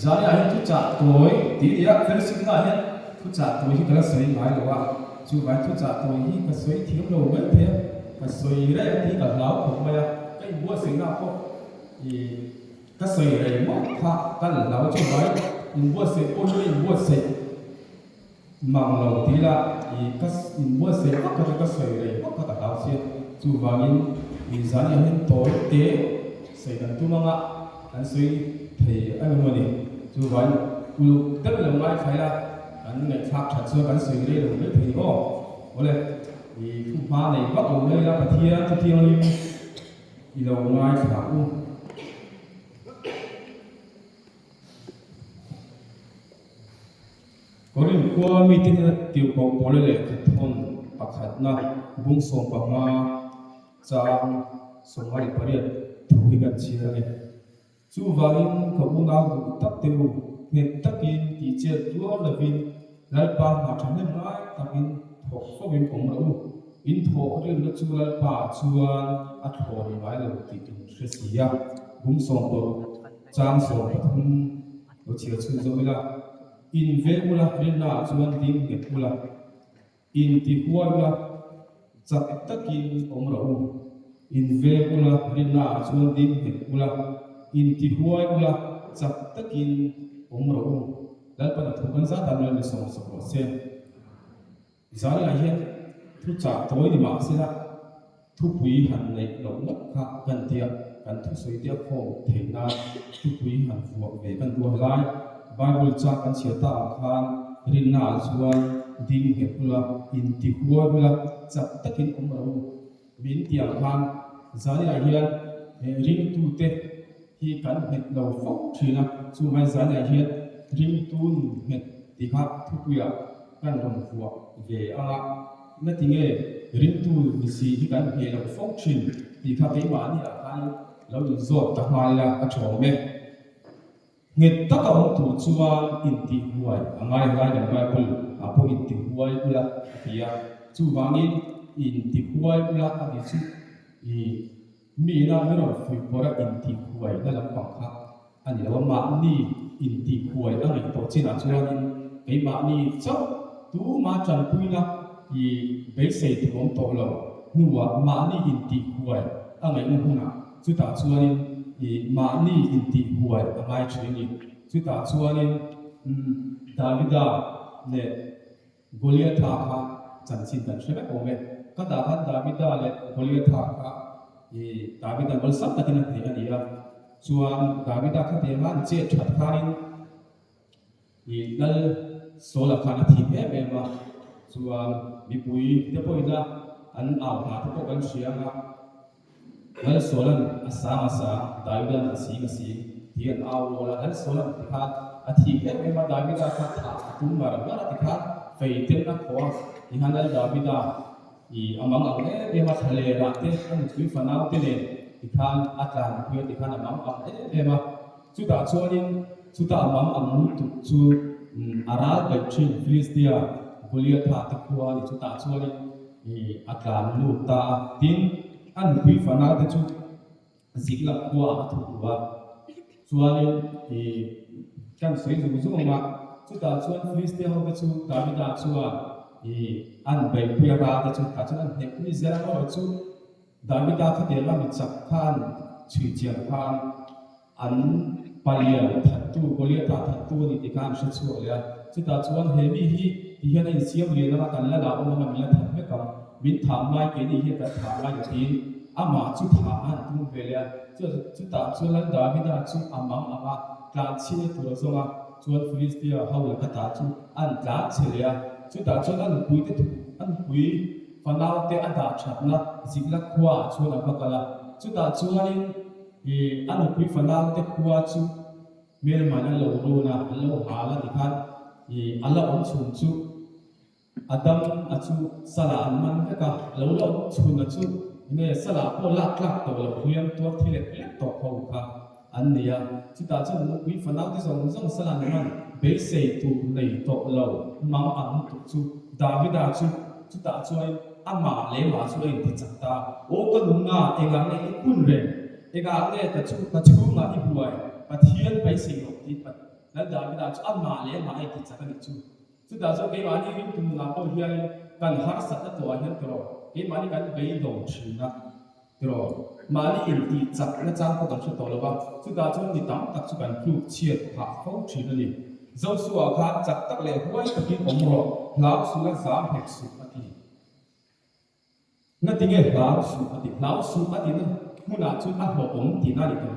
zani ahin tu cha toi ti dia fer sim na ahin tu cha toi hi kala sei mai lo wa chu vai tu cha toi hi ka sei thiam lo wen the ka sei re ti ka lau ko ma ya kai bua sei na ko i ka sei re mo kha ka lau chu vai in bua sei ko ni in bua sei mang lo ti la i ka in bua sei ka sei re ko ka lau sia chu wangin i zani ahin toi te sei dan tu manga an sei thei an mo ni chu vai ku te lo mai khai la an ne thak that so kan sei re lo le thei ko ole i khu ma nei wa o le la pathia tu ti ni i lo mai kha u ko rin ko mi tin tiu ko pole le thon pakhat na bung som pa ma chang somai pariat thu hi kan chia le chu wangin ko unga hu tak teu nge takin ti che tua lavin lai pa ma thane mai takin thok so bin kom ro in tho rin na chu lai pa chuan a thon mai lo ti tu thresia bung som to chang so thum lo chia chu zo la in ve mula rin na chuan ding nge mula in ti huwa la chak takin om ro in ve mula rin na chuan ding nge mula in ti huwa la chak takin om ro dal pa thu kan za tan le so so se zari a hian thu cha toi ni ma se la thu pui han nei lo na kha kan tia kan thu soi tia kho theina thu pui han fuak ve kan du lai bible cha kan chia ta khan rin na chuan ding he pula in ti huwa la chak takin om ro bin tia khan zari a hian ring tu te hi kan het lo fok thina chu mai zari a hian ring tun het ti kha thu puya kan ron fuwa ve anga na tinge ring tu ni si hi kan he lo fok thin ti kha ke ma ni a kan lo ni zo ta mai la a chong me nget ta ka tu chuan in ti huai angai lai dan mai pul a po in ti huai pula tia chu wangin in ti huai pula a ni chu i mi na me ro fui pora in ti huai da lam pang kha ani lo ma ni in ti huai a ni to chin a chuan in ei ma ni chau tu ma chan pui na i be sei tu om to lo nuwa ma ni in ti huai a ngai nu huna chu ta chuan in i ma ni in ti huai a ngai chini chu ta chuan in Davida le Goliath kha chan chin tan thre ko me ka da khan Davida le Goliath kha i Davida bol sat takin ne ani a chuan Davida kha te man che that khain i dal sola khan thi me me ma chuan mi pui te poida an aw na te ko kan sianga dal solan asa Davida na si hian aw la dal solan ti kha a thi me ma Davida kha tha tu mar ga ti kha fei te na ko i han dal Davida i amang ang e ma thale ra te an thui fanau te le ti khan atlan phu ti khan amang ang e ma chu ta chuanin chu ta amang ang tu chu ara ga chin Philistia Goliath ta khuwa ni chu ta chuanin i atlan lu ta tin an thui fanau te chu zikla khuwa thu wa chuanin i kan sei zu ma chu ta chuan Philistia ho te chu Davida chuwa i an bai puya ra ta chu ta chuan ne ni zera ko chu Davida kha te la mi chak khan chui chiang khan an palia thatu Goliath thatu ni ti kan shu chu le chu ta chuan he mi hi ti hian in siam le na kan la la o ma mi la that me kam min tha mai ke ni hi ka tha mai tin ama chu tha an tu ve le chu ta chuan Davida chu amang ama tlan chi tu ro so ma chuan Philistia ho la ka ta chu an tla che le chu ta chuan an pui te an pui fanau te an da that na zikla khwa chuan a bakala chu ta chuan in an pui fanau te khwa chu mel man lo ro na lo hala ti khan ala om chun chu adam achu sala an man ka lo chun na chu ne sala ko lak to lo hiam to thile to ko ka an nia chu ta chuan pui fanau te zong sala man be sei tu nei to lo mang ang tu chu Davida chu ta chuan ama le ma chu le ti chakta o ka lunga enga ne kun re ega ne ta chu ma i buai pathian bai sei lo ti แล้วดาวิดาจะมาเลยมาไอ้ที่จะกันจูสุดท้ายจะเกี่ยวกับนี้ตุ้มนาโอเฮียนกันหาสัตว์ตัวเฮียนตัวเกี่ยวกับนี้กันไปดูชีนะตัวมาลีอินที่จักรจ้างก็ต้องช่วยตัวเราบ้างสุดท้ายจะมีตั้งตักจุกันคลุกเชียดหาเขาชีนั่นเองเจ้าสัวขาจักตักเลยห้วยตะกี้ผมรอลาวสุละ3 เหกสุอาทินั่นที่เงี้ยลาวสุอาทินั่นมุนาจุดอัดหลงที่นั่นตัว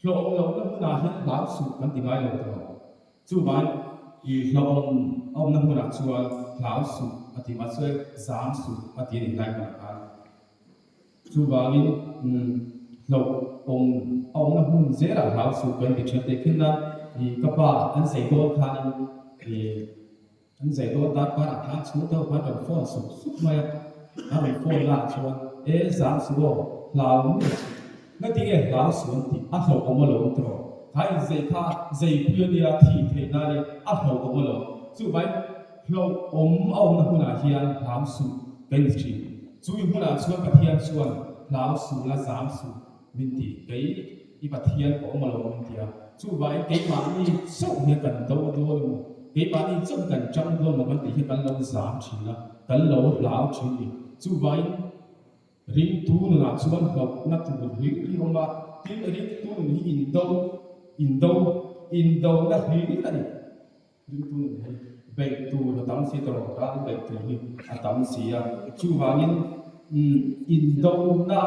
หลงเราเนี่ยมุนาเห็นลาวสุกันที่ไงเราตัวจู่บ้านอีหลงเอาน้ำมุนาชัวลาวสุอาทิมาช่วย3 สุอาทินี่ได้กันจู่บ้านเราองเอาน้ำมุนเจราลาวสุกันที่เชื่อเด็กขึ้นนะก็ป่าอันใส่ตัวทานอันใส่ตัวตัดป่าทานชูเท่าป่าแบบฟ้อนสุดมาอันเป็นฟ้อนลาชวน3 สุลาวนี่นั่นที่ลาวส่วนที่อันเราเอามาลงตัวใครใจข้าใจเพื่อนเนี่ยที่เทน่าเลยอันเราเอามาลงจู่ไปเราเอาน้ำมุนอาเฮียนลาวสุเป็นสิ่งจู่มุนอาชวนปะเทียนชวนลาวสุละ3 สุมินที่ไปอีปะเทียนเอามาลงมินที่จู่ไปเกี่ยมานี่ส่งเงินกันโตเลยเกี่ยมานี่ส่งกันจังโดนมันตีให้กันลง3 ชิ้นนะกันลงลาวชิ้นนี่จู่ไปริงตูนนะชวนเรานักตุนริงออกมาที่ริงตูนนี่อินโดนะริงอะไรริงตูนเบกตูเราตั้งสีตลอดการเบกตูนี่ตั้งสีจู่ไปอินโดนะ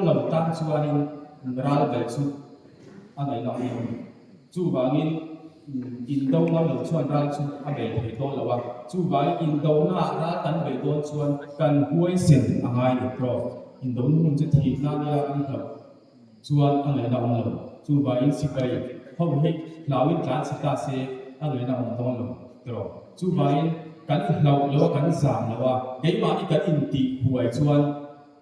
เราตั้งชวนเราเบกสุอันไหนเราจู่ไปอินโดเราชวนเราอันเบกเหตุเราว่าจู่ไปอินโดนะเราตั้งเบกตัวชวนกันห้วยเสียงอะไรนี่ก็อินโดมันจะทีน่าเนี่ยอันเราชวนอันไหนเราจู่ไปสิไปเขาให้เราวิจารณ์สิตาเสอันไหนเราต้องก็จู่ไปกันเรากันสามเราว่าเกี่ยมาอีกันอินตีหวยชวน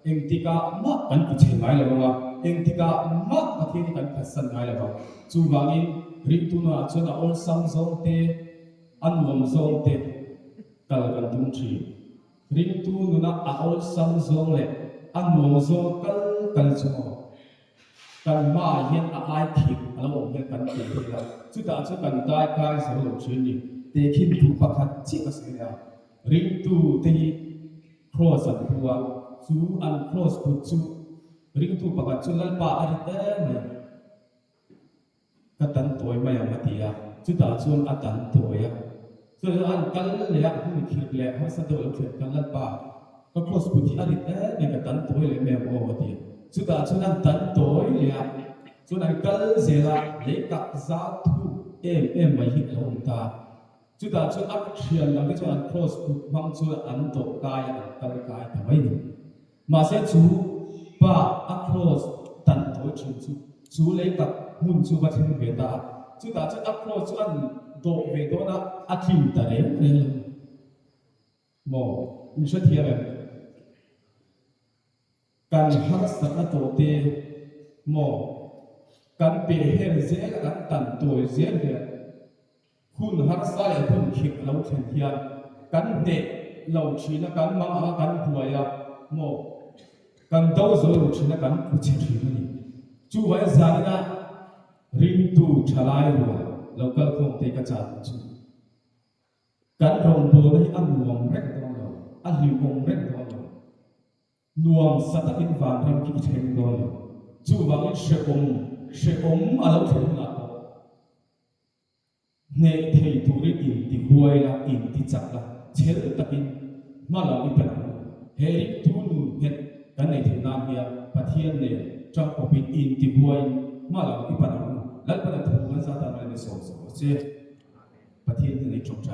เองที่ก็มักกันกุเชงไงเราว่าเองที่ก็มักอาทิตย์กันพัฒนาไงเราจู่ไปริบตุนอาชวนอัลซังซงเตอันวงซงเตกัลกันตุนชีริบตุนนะอัลซังซงเลยอันวงซงกันซงกันมาเห็นอะไรผิดแล้วผมเห็นกันผิดแล้วสุดท้ายจะกันได้การสรุปชื่อนี้แต่คิดถูกประคับจิตก็เสียริบตุที่ครอสตัวจู่อันครอสกุศลริบตุประคับจุลป่าอะไรเต้เนี่ยก็ตันตัวไม่ยอมมาตีอ่ะจุดท้ายชวนอัตันตัวอ่ะส่วนอันกันเลยอ่ะผู้คิดเลยให้สะดวกเกิดกันลันป่าก็ครอสกุศลอะไรเต้เนี่ยก็ตันตัวเลยไม่ยอมมาตีสุดท้ายชวนอันตันตัวเลยอ่ะส่วนอันกันเสียละเล็กกับซาทูไม่หิดลงตาจุดท้ายชวนอัดเชียนแล้วก็ชวนอันครอสกุศลบางชวนอันตกกายอันกันกายทำไมเนี่ยมาเสียจู่ป่าอัดครอสตันตัวจู่เล็กกับหุ่นชูบัตรเวดาจุดท้ายจะอัพโหลดส่วนโดเวดนะอาทิตย์แต่เรื่องนี้โม่อุชเทียร์การหาสัตว์ตัวเตะโม่การเปย์เฮเซลการตันตัวเซลเนี่ยคุณหาสายคุณคิดเราเทียนการเด็กเราชีนะการมาการหัวยาโม่การดาวโซเราชีนะการผู้เชี่ยวชาญนี่จู่ไว้ใจนะริมตูชลายรัวเราก็คงเตะกระจายจู่การรองตัวนี้อันรวมเร่งตัวเราอันริมองเร่งตัวเรารวมสัตว์อินฟานริมกิจเชิงตัวเราจู่ว่าเชื่อมอะไรถึงหลักเนเทตูริอินติหวยละอินติจักละเชื่อตะกินมาเราอินเป็นเฮริตูนูเห็นกันในที่นั่นเนี่ยประเทศเนี่ยจังก็เป็นอินติหวยมาเราอินเป็นแล้วก็ถูกกันซาตานในสองเจ้ประเทศในจงใจ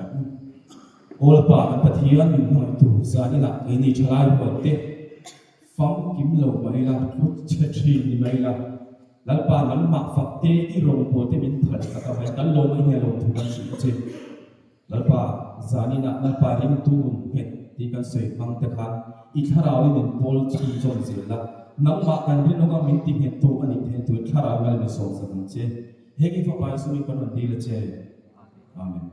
โอลปาอันประเทศมีหน่วยถูกซาดิละในนี้ชลายหัวเตะฟังกิมโลไม่ละพุทธเชียไม่ละแล้วปานั้นมาฝักเตะที่โรงโปเตมินถัดสักวันกันโลไม่เนี่ยลงถูกกันสิเจ้แล้วปาซาดินะแล้วปาริมตูนเห็ดที่กันเสกมังตะคันอีกท่าเราเนี่ยโพลชีจงเสียละน้ำมากันเรื่องน้องมินติเห็นตัวอันนี้เห็นตัวท่าเราเนี่ยในสองสัปดาห์เจ้เฮกิฟ้าไปสุนิปันวันดีละเจ้อาเมน